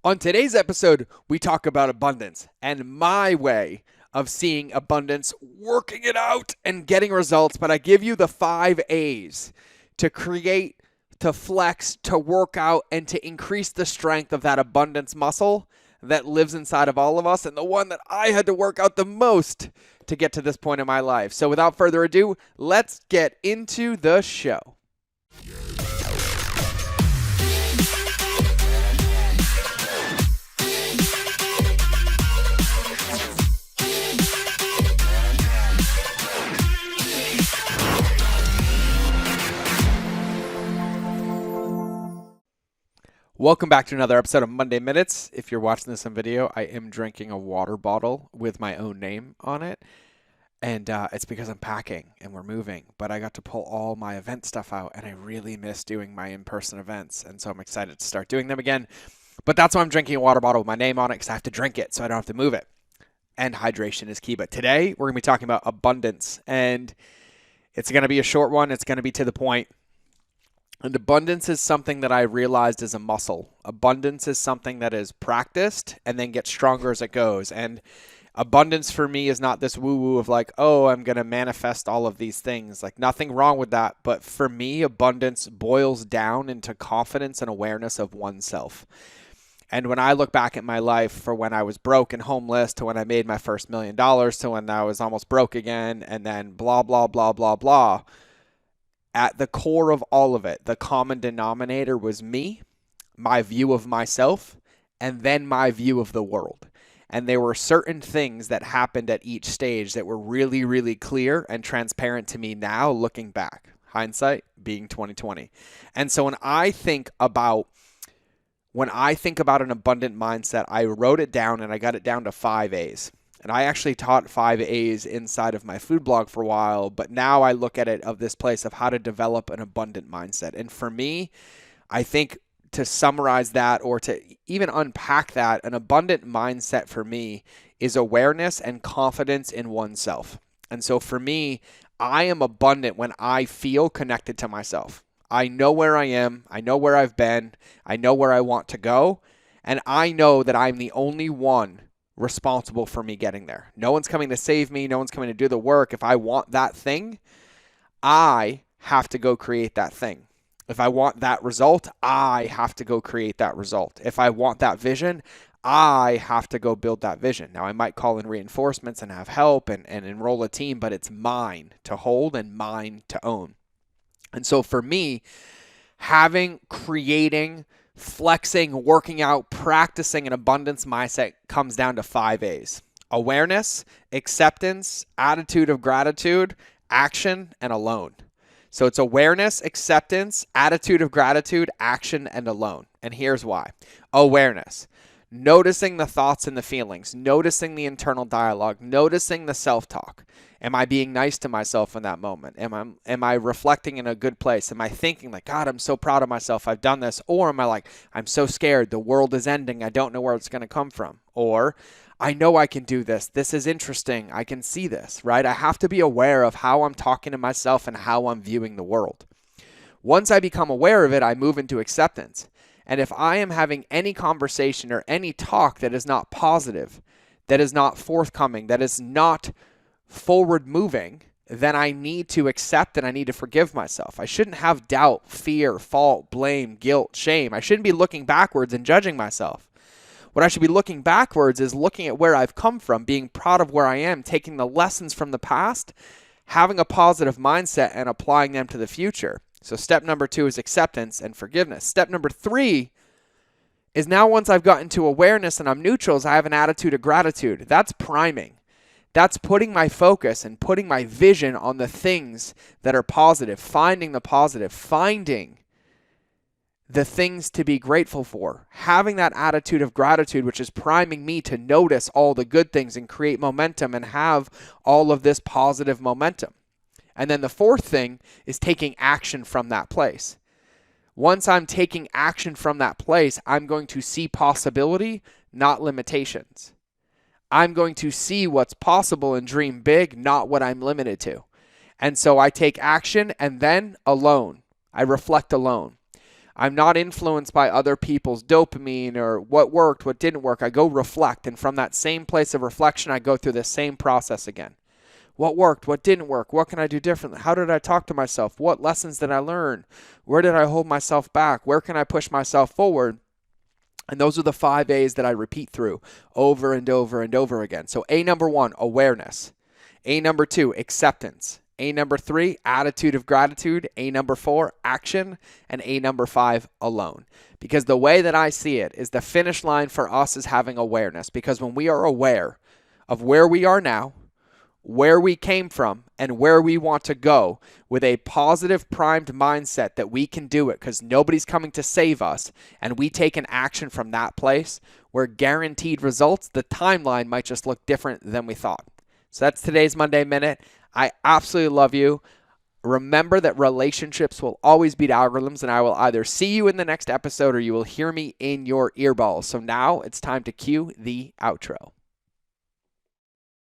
On today's episode, we talk about abundance and my way of seeing abundance, working it out and getting results. But I give you the 5 A's to create, to flex, to work out, and to increase the strength of that abundance muscle that lives inside of all of us, and the one that I had to work out the most to get to this point in my life. So without further ado, let's get into the show. Welcome back to another episode of Monday Minutes. If you're watching this on video, I am drinking a water bottle with my own name on it. And it's because I'm packing and we're moving. But I got to pull all my event stuff out, and I really miss doing my in-person events. And so I'm excited to start doing them again. But that's why I'm drinking a water bottle with my name on it, because I have to drink it so I don't have to move it. And hydration is key. But today we're going to be talking about abundance. And it's going to be a short one. It's going to be to the point. And abundance is something that I realized is a muscle. Abundance is something that is practiced and then gets stronger as it goes. And abundance for me is not this woo-woo of like, oh, I'm going to manifest all of these things. Like, nothing wrong with that. But for me, abundance boils down into confidence and awareness of oneself. And when I look back at my life, for when I was broke and homeless, to when I made my first $1 million, to when I was almost broke again, and then blah, blah, blah, blah, blah. At the core of all of it, the common denominator was me, my view of myself, and then my view of the world. And there were certain things that happened at each stage that were really, really clear and transparent to me now looking back. Hindsight being 2020. And so when I think about an abundant mindset, I wrote it down and I got it down to 5 A's. And I actually taught 5 A's inside of my food blog for a while, but now I look at it of this place of how to develop an abundant mindset. And for me, I think to summarize that, or to even unpack that, an abundant mindset for me is awareness and confidence in oneself. And so for me, I am abundant when I feel connected to myself. I know where I am. I know where I've been. I know where I want to go. And I know that I'm the only one responsible for me getting there. No one's coming to save me. No one's coming to do the work. If I want that thing, I have to go create that thing. If I want that result, I have to go create that result. If I want that vision, I have to go build that vision. Now, I might call in reinforcements and have help and enroll a team, but it's mine to hold and mine to own. And so for me, creating, flexing, working out, practicing an abundance mindset comes down to 5 A's. Awareness, acceptance, attitude of gratitude, action, and alone. So it's awareness, acceptance, attitude of gratitude, action, and alone. And here's why. Awareness. Noticing the thoughts and the feelings, noticing the internal dialogue, noticing the self-talk. Am I being nice to myself in that moment? Am I reflecting in a good place? Am I thinking like, God, I'm so proud of myself, I've done this? Or am I like, I'm so scared, the world is ending, I don't know where it's going to come from? Or, I know I can do this, this is interesting, I can see this, right? I have to be aware of how I'm talking to myself and how I'm viewing the world. Once I become aware of it, I move into acceptance. And if I am having any conversation or any talk that is not positive, that is not forthcoming, that is not forward moving, then I need to accept and I need to forgive myself. I shouldn't have doubt, fear, fault, blame, guilt, shame. I shouldn't be looking backwards and judging myself. What I should be looking backwards is looking at where I've come from, being proud of where I am, taking the lessons from the past, having a positive mindset and applying them to the future. So step number 2 is acceptance and forgiveness. Step number 3 is now once I've gotten to awareness and I'm neutral, I have an attitude of gratitude. That's priming. That's putting my focus and putting my vision on the things that are positive, finding the positive, finding the things to be grateful for, having that attitude of gratitude, which is priming me to notice all the good things and create momentum and have all of this positive momentum. And then the 4th thing is taking action from that place. Once I'm taking action from that place, I'm going to see possibility, not limitations. I'm going to see what's possible and dream big, not what I'm limited to. And so I take action, and then alone. I reflect alone. I'm not influenced by other people's dopamine or what worked, what didn't work. I go reflect, and from that same place of reflection, I go through the same process again. What worked? What didn't work? What can I do differently? How did I talk to myself? What lessons did I learn? Where did I hold myself back? Where can I push myself forward? And those are the 5 A's that I repeat through over and over and over again. So A number 1, awareness. A number 2, acceptance. A number 3, attitude of gratitude. A number 4, action. And A number 5, alone. Because the way that I see it is the finish line for us is having awareness. Because when we are aware of where we are now, where we came from, and where we want to go with a positive primed mindset that we can do it because nobody's coming to save us, and we take an action from that place, we're guaranteed results. The timeline might just look different than we thought. So that's today's Monday Minute. I absolutely love you. Remember that relationships will always beat algorithms, and I will either see you in the next episode or you will hear me in your earballs. So now it's time to cue the outro.